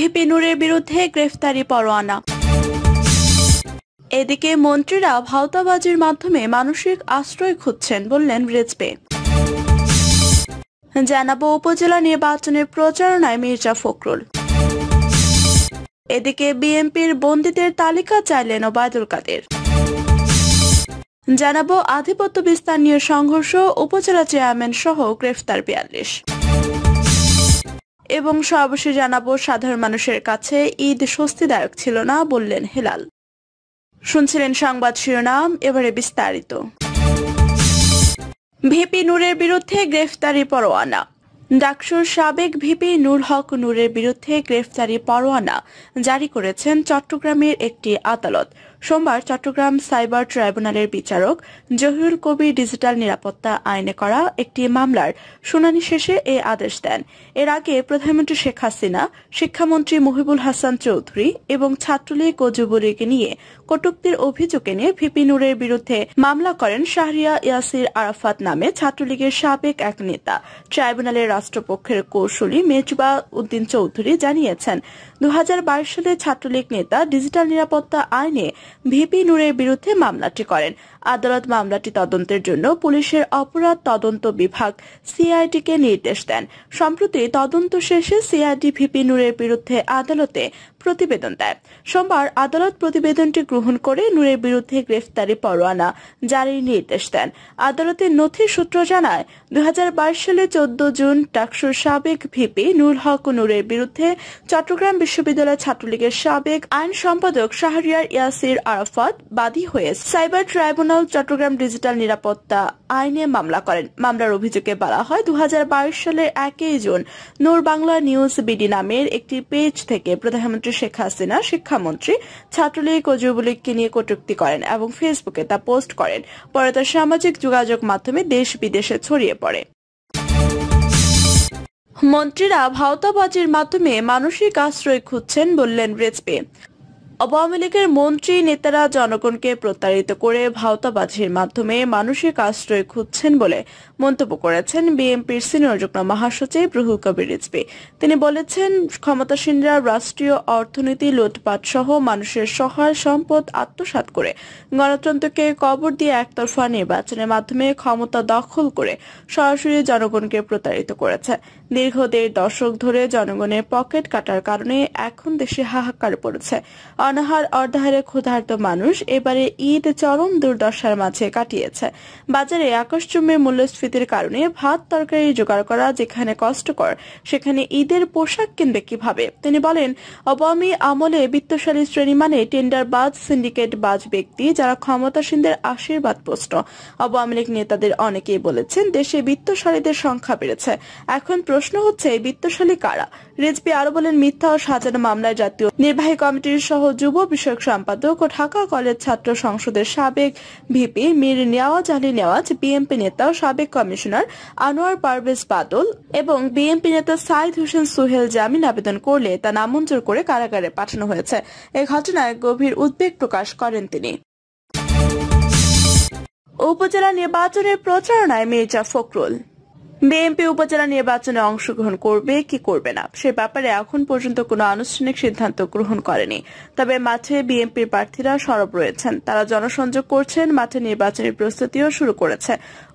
VP নূরের বিরুদ্ধে গ্রেফতারি পরোয়ানা। এদিকে মন্ত্রীরা ভাওতাবাজির মাধ্যমে মানসিক আশ্রয় খুঁজছেন বললেন রেজবে। জানাবো উপজেলা নির্বাচনের প্রচারণায় মির্জা ফখরুল। এদিকে বিএনপির বন্দীদের তালিকা চাইলেন ওবায়দুল কাদের। জানাবো আধিপত্য বিস্তার নিয়ে সংঘর্ষ, উপজেলা চেয়ারম্যান সহ গ্রেফতার 42। এবং সর্বশেষ জানাবো সাধারণ মানুষের কাছে ঈদ স্বস্তিদায়ক ছিল না বললেন হেলাল। শুনছিলেন সংবাদ শিরোনাম, এবারে বিস্তারিত। ভিপি নূরের বিরুদ্ধে গ্রেফতারি পরোয়ানা। ডাকসুর সাবেক ভিপি নূর হক নূরের বিরুদ্ধে গ্রেফতারি পরোয়ানা জারি করেছেন চট্টগ্রামের একটি আদালত। সোমবার চট্টগ্রাম সাইবার ট্রাইব্যুনালের বিচারক জহিরুল কবির ডিজিটাল নিরাপত্তা আইনে করা একটি মামলার শুনানি শেষে এ আদেশ দেন। এর আগে প্রধানমন্ত্রী শেখ হাসিনা, শিক্ষামন্ত্রী মুহিবুল হাসান চৌধুরী এবং ছাত্রলীগ ও যুবলীগ নিয়ে কটূক্তির অভিযোগ এনে ভিপি নূরের বিরুদ্ধে মামলা করেন শাহরিয়া ইয়াসির আরাফাত নামে ছাত্রলীগের সাবেক এক নেতা। ট্রাইব্যুনালের রাষ্ট্রপক্ষের কৌঁসুলি মেজবাহ উদ্দিন চৌধুরী জানিয়েছেন, 2022 সালে ছাত্রলীগ নেতা ডিজিটাল নিরাপত্তা আইনে ভিপি নূরের বিরুদ্ধে মামলাটি করেন। আদালত মামলাটি তদন্তের জন্য পুলিশের অপরাধ তদন্ত বিভাগ সিআইডিকে নির্দেশ দেন। সম্প্রতি তদন্ত শেষে সিআইডি ভিপি নূরের বিরুদ্ধে আদালতে প্রতিবেদন দেয়। সোমবার আদালত প্রতিবেদনটি গ্রহণ করে নূরের বিরুদ্ধে গ্রেফতারি পরোয়ানা জারির নির্দেশ দেন। আদালতের নথি সূত্র জানায়, 2022 সালে 14 জুন ডাকসুর সাবেক ভিপি নূর হক নূরের বিরুদ্ধে চট্টগ্রাম বিশ্ববিদ্যালয় ছাত্রলীগের সাবেক আইন সম্পাদক শাহরিয়ার ইয়াসির আরাফাত বাদী হয়ে সাইবার ট্রাইব্যুনাল চট্টগ্রাম ডিজিটাল নিরাপত্তা আইনে মামলা করেন। মামলার অভিযোগে বলা হয়, 2022 সালের 1 জুন নূর বাংলা নিউজ বিডি নামের একটি পেজ থেকে প্রধানমন্ত্রী শেখ হাসিনা, শিক্ষামন্ত্রী, ছাত্রলীগ ও যুবলীগকে নিয়ে কটূক্তি করেন এবং ফেসবুকে তা পোস্ট করেন। পরে তা সামাজিক যোগাযোগ মাধ্যমে দেশ বিদেশে ছড়িয়ে পড়ে। মন্ত্রীরা ভাওতাবাজির মাধ্যমে মানসিক আশ্রয় খুঁজছেন বললেন রেজবে। আওয়ামী লীগের মন্ত্রী নেতারা জনগণকে প্রতারিত করে ভাওতাবাজির মাধ্যমে মানসিক আশ্রয় খুঁজছেন বলে মন্তব্য করেছেন বিএনপির সিনিয়র যুগ্ম মহাসচিব রুহুল কবির রিজভী। তিনি বলেছেন, ক্ষমতাসীনরা রাষ্ট্রীয় অর্থনীতি লুটপাট সহ মানুষের সহায় সম্পদ আত্মসাৎ করে গণতন্ত্রকে কবর দিয়ে একতরফা নির্বাচনের মাধ্যমে ক্ষমতা দখল করে সরাসরি জনগণকে প্রতারিত করেছে। দীর্ঘ 1.5 দশক ধরে জনগণের পকেট কাটার কারণে এখন দেশে হাহাকার পড়েছে। অনাহার অর্ধাহারে ক্ষুধার্ত মানুষ এবারে ঈদ চরম দুর্দশার মাঝে কাটিয়েছে। বাজারে আকাশচুম্বী মূল্যস্ফীতির কারণে ভাত তরকারি জোগাড় করা যেখানে কষ্টকর, সেখানে ঈদের পোশাক কিনবে কিভাবে? তিনি বলেন, আওয়ামী আমলে বিত্তশালী শ্রেণী মানে টেন্ডারবাজ, সিন্ডিকেটবাজ ব্যক্তি যারা ক্ষমতাসীনদের আশীর্বাদ প্রশ্ন। আওয়ামী লীগ নেতাদের অনেকেই বলেছেন, দেশে বিত্তশালীদের সংখ্যা বেড়েছে। এখন প্রশ্ন হচ্ছে, বিত্তশালী কারা? রিজভী আরো বলেন, মিথ্যা ও সাজানো মামলায় জাতীয় নির্বাহী কমিটির সহ যুব বিষয়ক সম্পাদক ও ঢাকা কলেজ ছাত্র সংসদের সাবেক ভিপি মীর নেওয়াজ আলী নেওয়াজ, বিএনপি নেতা ও সাবেক কমিশনার আনোয়ার পারভেজ বাদল এবং বিএনপি নেতা সাইদ হোসেন সোহেল জামিন আবেদন করলে তা নামঞ্জুর করে কারাগারে পাঠানো হয়েছে। এই ঘটনায় গভীর উদ্বেগ প্রকাশ করেন তিনি। উপজেলা নির্বাচনের প্রচারণায় মির্জা ফখরুল। বিএনপি উপজেলা নির্বাচনে অংশগ্রহণ করবে কি করবে না সে ব্যাপারে এখন পর্যন্ত কোনো আনুষ্ঠানিক সিদ্ধান্ত গ্রহণ করেনি। তবে মাঠে বিএনপির প্রার্থীরা সরব রয়েছেন, তারা জনসংযোগ করছেন, মাঠে নির্বাচনী প্রস্তুতিও শুরু করেছে।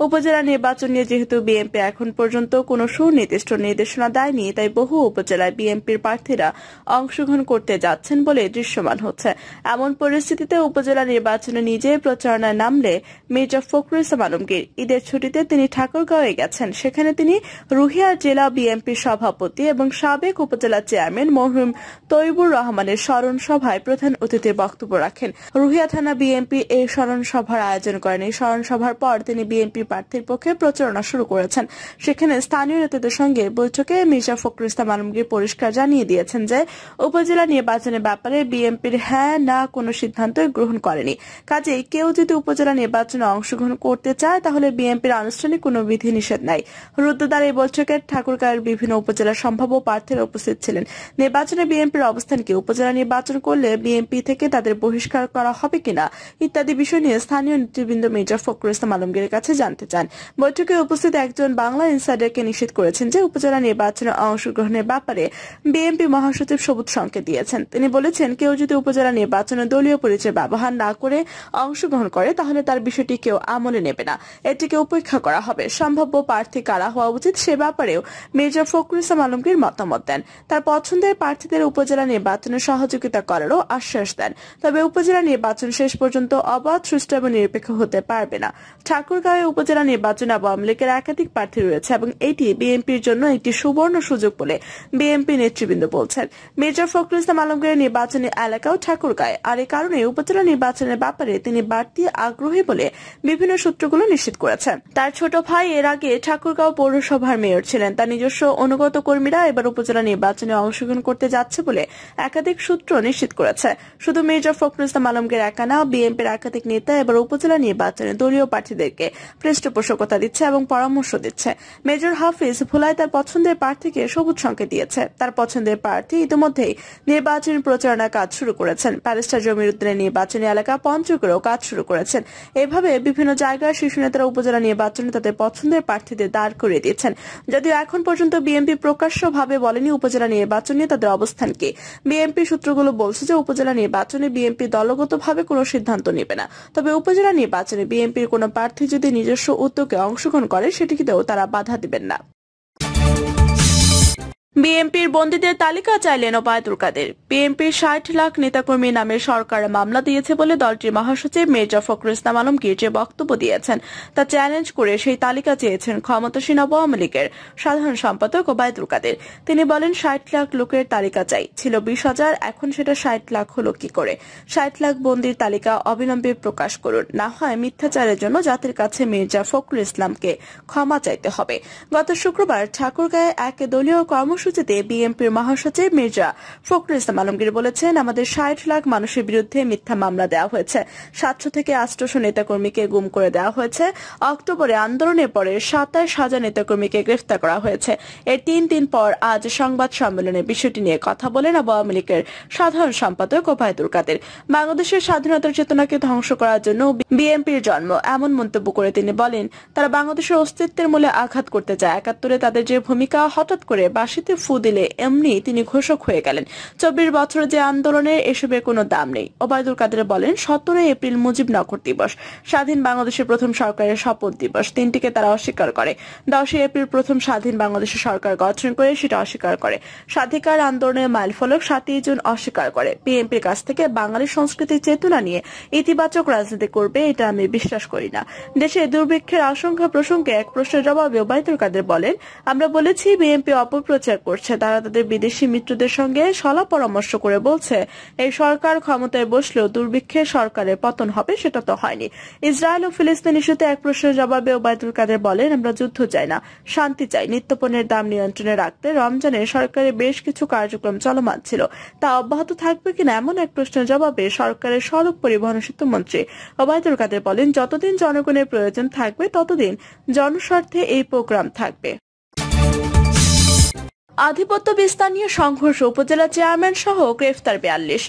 উপজেলা নির্বাচন নিয়ে যেহেতু বিএনপি এখন পর্যন্ত কোনো সুনির্দিষ্ট নির্দেশনা দেয়নি, তাই বহু উপজেলায় বিএনপির প্রার্থীরা অংশগ্রহণ করতে যাচ্ছেন বলে দৃশ্যমান হচ্ছে। এমন পরিস্থিতিতে উপজেলা নির্বাচনে নিজে প্রচারণায় নামলে মির্জা ফখরুল ইসলাম আলমগীর ঈদের ছুটিতে তিনি ঠাকুরগাঁওয়ে গেছেন। সেখানে তিনি রুহিয়া জেলা বিএনপির সভাপতি এবং সাবেক উপজেলা চেয়ারম্যান মরহুম তৈবুর রহমানের স্মরণ সভায় প্রধান অতিথির বক্তব্য রাখেন। রুহিয়া থানা বিএনপি এই স্মরণ সভার আয়োজন করেন। এই স্মরণ সভার পর তিনি বিএনপি প্রার্থীর পক্ষে প্রচারণা শুরু করেছেন। সেখানে স্থানীয় নেতাদের সঙ্গে বৈঠকে মির্জা ফখরুল ইসলাম আলমগীর পরিষ্কার জানিয়ে দিয়েছেন যে উপজেলা নির্বাচনের ব্যাপারে বিএনপির হ্যাঁ না কোনো সিদ্ধান্ত গ্রহণ করেনি। কাজেই কেউ যদি উপজেলা নির্বাচনে অংশগ্রহণ করতে চায় তাহলে বিএনপির আনুষ্ঠানিক কোনো বিধিনিষেধ নাই। রুদ্রদ্বার এই বৈঠকে ঠাকুরগাঁওয়ের বিভিন্ন উপজেলার সম্ভাব্য প্রার্থীরা উপস্থিত ছিলেন। নির্বাচনে বিএনপির অবস্থান কি, উপজেলা নির্বাচন করলে বিএনপি থেকে তাদের বহিষ্কার করা হবে কিনা ইত্যাদি বিষয় নিয়ে স্থানীয় নেতৃবৃন্দ মির্জা ফখরুল ইসলাম আলমগীরের কাছে জানতে জানতে চান। বৈঠকে উপস্থিত একজন বাংলা ইনসাইডারকে নিশ্চিত করেছেন যে উপজেলা নির্বাচনে অংশগ্রহণের ব্যাপারে বিএনপি মহাসচিব সবুজ সংকেত দিয়েছেন। তিনি বলেছেন, কেউ যদি উপজেলা নির্বাচনে দলীয় পরিচয় ব্যবহার না করে অংশগ্রহণ করে তাহলে তার বিষয়টি কেউ আমলে নেবে না, এটিকে উপেক্ষা করা হবে। সম্ভাব্য প্রার্থী কারা হওয়া উচিত সে ব্যাপারেও মির্জা ফখরুল ইসলাম আলমগীর মতামত দেন। তার পছন্দের প্রার্থীদের উপজেলা নির্বাচনে সহযোগিতা করারও আশ্বাস দেন। তবে উপজেলা নির্বাচন শেষ পর্যন্ত অবাধ, সুষ্ঠু এবং নিরপেক্ষ হতে পারবে না। ঠাকুরগাঁও উপজেলা নির্বাচনে আওয়ামী লীগের একাধিক প্রার্থী রয়েছে এবং এটি বিএনপির জন্য একটি সুবর্ণ সুযোগ বলে বিএনপি নেতৃবৃন্দ বলছেন। মির্জা ফখরুল ইসলাম আলমগীরের নির্বাচনী এলাকাও ঠাকুরগাঁয়, আর এই কারণে উপজেলা নির্বাচনের ব্যাপারে তিনি বাড়তি আগ্রহী বলে বিভিন্ন সূত্রগুলো নিশ্চিত করেছে। তার ছোট ভাই এর আগে ঠাকুরগাঁও পৌরসভার মেয়র ছিলেন। তার নিজস্ব অনুগত কর্মীরা এবার উপজেলা নির্বাচনে অংশগ্রহণ করতে যাচ্ছে বলে একাধিক সূত্র নিশ্চিত করেছে। শুধু মির্জা ফখরুল ইসলাম আলমগীর একা না, বিএনপির একাধিক নেতা এবার উপজেলা নির্বাচনে দলীয় প্রার্থীদেরকে পৃষ্ঠপোষকতা দিচ্ছে এবং পরামর্শ দিচ্ছে। মেজর হাফিজ ভোলায় তার পছন্দের প্রার্থীকে সবুজ সংকেত দিয়েছে। তার পছন্দের প্রার্থী ইতিমধ্যেই নির্বাচনী প্রচারণার কাজ শুরু করেছেন। প্যালেস্টার জমির উদ্দিনের নির্বাচনী এলাকা পঞ্চগড়েও কাজ শুরু করেছেন। এভাবে বিভিন্ন জায়গায় শীর্ষ নেতারা উপজেলা নির্বাচনে তাদের পছন্দের প্রার্থীদের দাঁড় করিয়ে দিয়েছেন। যদিও এখন পর্যন্ত বিএনপি প্রকাশ্যভাবে বলেনি উপজেলা নির্বাচন নিয়ে তাদের অবস্থান কি। বিএনপি সূত্রগুলো বলছে যে উপজেলা নির্বাচনে বিএনপি দলগতভাবে কোনো সিদ্ধান্ত নেবে না, তবে উপজেলা নির্বাচনে বিএনপির কোনো প্রার্থী যদি নিজস্ব উদ্যোগে অংশগ্রহণ করে সেটিকেও তারা বাধা দিবেন না। বিএনপির বন্দীদের তালিকা চাইলেন ওবায়দুল কাদের। বিএনপির 60 লাখ নেতাকর্মী নামে সরকার মামলা দিয়েছে বলে দলটির মহাসচিব মির্জা ফখরুল ইসলাম আলমগীর যে বক্তব্য দিয়েছেন তা চ্যালেঞ্জ করে সেই তালিকা চেয়েছেন ক্ষমতাসীন আওয়ামী লীগের সাধারণ সম্পাদক ওবায়দুল কাদের। তিনি বলেন, 60 লাখ লোকের তালিকা চাই, ছিল 20,000, এখন সেটা 60 লাখ হলো কি করে? 60 লাখ বন্দীর তালিকা অবিলম্বে প্রকাশ করুন, না হয় মিথ্যাচারের জন্য জাতির কাছে মির্জা ফখরুল ইসলামকে ক্ষমা চাইতে হবে। গত শুক্রবার ঠাকুরগাঁয়ে এক দলীয় কর্মসূচিতে বিএনপির মহাসচিব মির্জা ফখরুল ইসলাম আলমগীর বলেছেন, আমাদের 60 লাখ মানুষের বিরুদ্ধে মিথ্যা মামলা দেওয়া হয়েছে। 700 থেকে 800 নেতাকর্মীকে গুম করে দেওয়া হয়েছে। অক্টোবরে আন্দোলনের পরে 27,000 নেতাকর্মীকে গ্রেফতার করা হয়েছে। এর 3 দিন পর আজ সংবাদ সম্মেলনে বিষয়টি নিয়ে কথা বলেন আওয়ামী লীগের সাধারণ সম্পাদক ওবায়দুল কাদের। বাংলাদেশের স্বাধীনতার চেতনাকে ধ্বংস করার জন্য বিএনপির জন্ম, এমন মন্তব্য করে তিনি বলেন, তারা বাংলাদেশের অস্তিত্বের মূলে আঘাত করতে চায়। 71-এ তাদের যে ভূমিকা, হঠাৎ করে বাঁশিতে ফু দিলে এমনি তিনি ঘোষক হয়ে গেলেন। 24 বছরের যে আন্দোলনের এসবের কোনো দাম নেই। ওবায়দুল কাদের বলেন, 17 এপ্রিল মুজিবনগর দিবস, স্বাধীন বাংলাদেশের প্রথম সরকারের শপথ দিবস, তিনটিকে তারা অস্বীকার করে। 10 এপ্রিল প্রথম স্বাধীন বাংলাদেশের সরকার গঠন করে সেটা অস্বীকার করে। স্বাধিকার আন্দোলনের মাইলফলক 7 জুন অস্বীকার করে। বিএনপির কাছ থেকে বাঙালি সংস্কৃতির চেতনা নিয়ে ইতিবাচক রাজনীতি করবে এটা আমি বিশ্বাস করি না। দেশে দুর্ভিক্ষের আশঙ্কা প্রসঙ্গে এক প্রশ্নের জবাবে ওবায়দুল কাদের বলেন, আমরা বলেছি বিএনপি অপপ্রচার করছে। তারা তাদের বিদেশি মিত্রদের সঙ্গে সলা পরামর্শ করে বলছে এই সরকার ক্ষমতায় বসলেও দুর্ভিক্ষে সরকারের পতন হবে, সেটা তো হয়নি। ইসরায়েল ও ফিলিস্তিন ইস্যুতে এক প্রশ্নের জবাবে ওবায়দুল কাদের বলেন, আমরা যুদ্ধ চাই না, শান্তি চাই। নিত্যপণ্যের দাম নিয়ন্ত্রণে রাখতে রমজানে সরকারের বেশ কিছু কার্যক্রম চলমান ছিল, তা অব্যাহত থাকবে কিনা এমন এক প্রশ্নের জবাবে সরকারের সড়ক পরিবহন সেতুমন্ত্রী ওবায়দুল কাদের বলেন, যতদিন জনগণের প্রয়োজন থাকবে ততদিন জনস্বার্থে এই প্রোগ্রাম থাকবে। আধিপত্য বিস্তার নিয়ে সংঘর্ষ, উপজেলা চেয়ারম্যান সহ গ্রেফতার 42।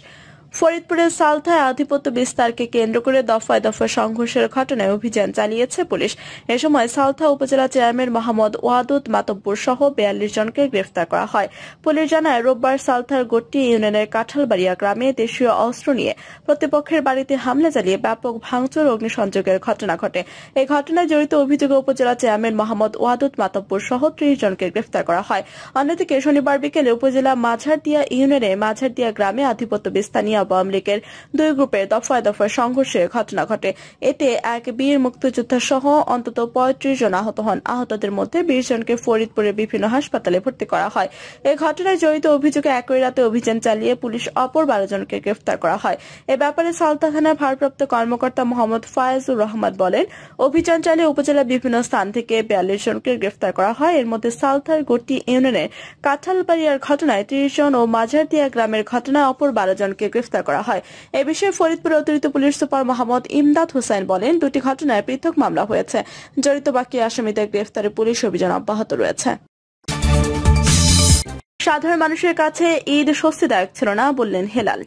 ফরিদপুরের সালথায় আধিপত্য বিস্তারকে কেন্দ্র করে দফায় দফায় সংঘর্ষের ঘটনায় অভিযান চালিয়েছে পুলিশ। এ সময় সালথা উপজেলা চেয়ারম্যান মোহাম্মদ ওয়াদুদ মাতব্বর সহ 42 জনকে গ্রেফতার করা হয়। পুলিশ জানায়, রোববার সালথার গট্টি ইউনিয়নের কাঁঠালবাড়িয়া গ্রামে দেশীয় অস্ত্র নিয়ে প্রতিপক্ষের বাড়িতে হামলা চালিয়ে ব্যাপক ভাঙচুর অগ্নিসংযোগের ঘটনা ঘটে। এই ঘটনায় জড়িত অভিযোগে উপজেলা চেয়ারম্যান মোহাম্মদ ওয়াদুদ মাতব্বর সহ 30 জনকে গ্রেফতার করা হয়। অন্যদিকে শনিবার বিকেলে উপজেলা মাঝারদিয়া ইউনিয়নের মাঝারদিয়া গ্রামে আধিপত্য বিস্তার নিয়ে আওয়ামী লীগের 2 গ্রুপের দফায় দফায় সংঘর্ষের ঘটনা ঘটে। এতে এক বীর মুক্তিযোদ্ধা সহ অন্তত 35 জন আহত হন। আহতদের মধ্যে 20 জনকে ফরিদপুরের বিভিন্ন হাসপাতালে ভর্তি করা হয়। এই ঘটনায় জড়িত অভিযোগে একই রাতে অভিযান চালিয়ে পুলিশ অপর 12 জনকে গ্রেফতার করা হয়। এ ব্যাপারে সালথা থানার ভারপ্রাপ্ত কর্মকর্তা মোহাম্মদ ফায়েজুর রহমান বলেন, অভিযান চালিয়ে উপজেলার বিভিন্ন স্থান থেকে 42 জনকে গ্রেফতার করা হয়। এর মধ্যে সালথার গট্টি ইউনিয়নের কাঁঠালবাড়িয়ার ঘটনায় 30 জন ও মাঝারদিয়া গ্রামের ঘটনায় অপর 12 জনকে গ্রেফতার করা হয়। এ বিষয়ে ফরিদপুরের অতিরিক্ত পুলিশ সুপার মোহাম্মদ ইমদাদ হোসেন বলেন, 2টি ঘটনায় পৃথক মামলা হয়েছে। জড়িত বাকি আসামিদের গ্রেফতারে পুলিশ অভিযান অব্যাহত রয়েছে। সাধারণ মানুষের কাছে ঈদ স্বস্তিদায়ক ছিল না বললেন হেলাল।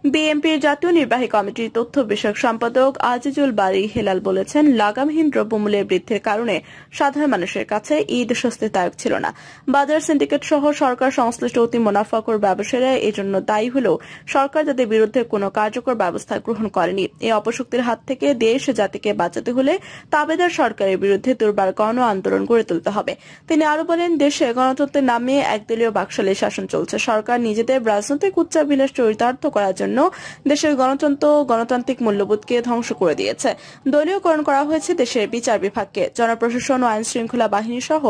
বিএনপির জাতীয় নির্বাহী কমিটির তথ্য বিষয়ক সম্পাদক আজিজুল বারী হেলাল বলেছেন, লাগামহীন দ্রব্যমূল্যের বৃদ্ধির কারণে সাধারণ মানুষের কাছে ঈদ স্বস্তিদায়ক ছিল না। বাজার সিন্ডিকেট সহ সরকার সংশ্লিষ্ট অতি মুনাফাখোর ব্যবসায়ীরা এজন্য দায়ী হলেও সরকার তাদের বিরুদ্ধে কোনো কার্যকর ব্যবস্থা গ্রহণ করেনি। এই অপশক্তির হাত থেকে দেশ জাতিকে বাঁচাতে হলে তাবেদার সরকারের বিরুদ্ধে দুর্বার গণ আন্দোলন গড়ে তুলতে হবে। তিনি আরো বলেন, দেশে গণতন্ত্রের নামে একদলীয় বাকশালী শাসন চলছে। সরকার নিজেদের রাজনৈতিক উচ্চাভিলাষ চরিতার্থ করার জন্য দেশের গণতান্ত্রিক মূল্যবোধকে ধ্বংস করে দিয়েছে। দলীয়করণ করা হয়েছে দেশের বিচার বিভাগকে। জনপ্রশাসন ও আইন শৃঙ্খলা বাহিনী সহ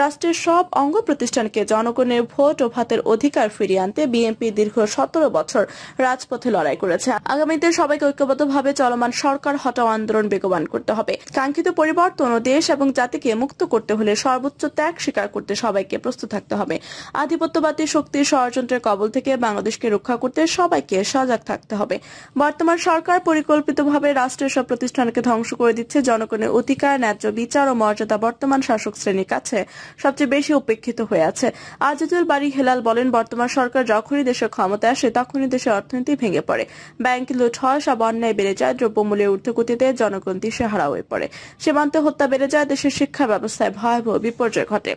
রাষ্ট্রের সব অঙ্গ প্রতিষ্ঠানকে জনগণের ভোট ও ভাতের অধিকার ফিরিয়ে আনতে বিএনপি দীর্ঘ 17 বছর রাজপথে লড়াই করেছে। আগামীতে সবাইকে ঐক্যবদ্ধভাবে চলমান সরকার হটাও আন্দোলন বেগবান করতে হবে। কাঙ্ক্ষিত পরিবর্তন ও দেশ এবং জাতিকে মুক্ত করতে হলে সর্বোচ্চ ত্যাগ স্বীকার করতে সবাইকে প্রস্তুত থাকতে হবে। আধিপত্যবাদী শক্তির ষড়যন্ত্রের কবল থেকে বাংলাদেশকে রক্ষা করতে সবাইকে সজাগ থাকতে হবে। বর্তমান সরকার পরিকল্পিতভাবে রাষ্ট্রের সব প্রতিষ্ঠানকে ধ্বংস করে দিচ্ছে। জনগণের অধিকার, ন্যায্য বিচার ও মর্যাদা বর্তমান শাসক শ্রেণীর কাছে সবচেয়ে বেশি উপেক্ষিত হয়ে আছে। আজিজুল বারী হেলাল বলেন, বর্তমান সরকার যখনই দেশের ক্ষমতায় আসে তখনই দেশের অর্থনীতি ভেঙে পড়ে, ব্যাংক লুট হয়, সব অন্যায় বেড়ে যায়, দ্রব্যমূল্যের ঊর্ধ্বগতিতে জনগণ দিশেহারা হয়ে পড়ে, সীমান্তে হত্যা বেড়ে যায়, দেশের শিক্ষা ব্যবস্থায় ভয়াবহ বিপর্যয় ঘটে।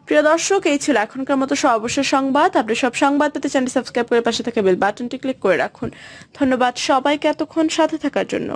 প্রিয় দর্শক, এই ছিল এখনকার মতো সর্বশেষ সংবাদ। আপনি সব সংবাদ পেতে চ্যানেলটি সাবস্ক্রাইব করে পাশে থাকা বেল বাটনটি ক্লিক করে রাখুন। ধন্যবাদ সবাইকে এতক্ষণ সাথে থাকার জন্য।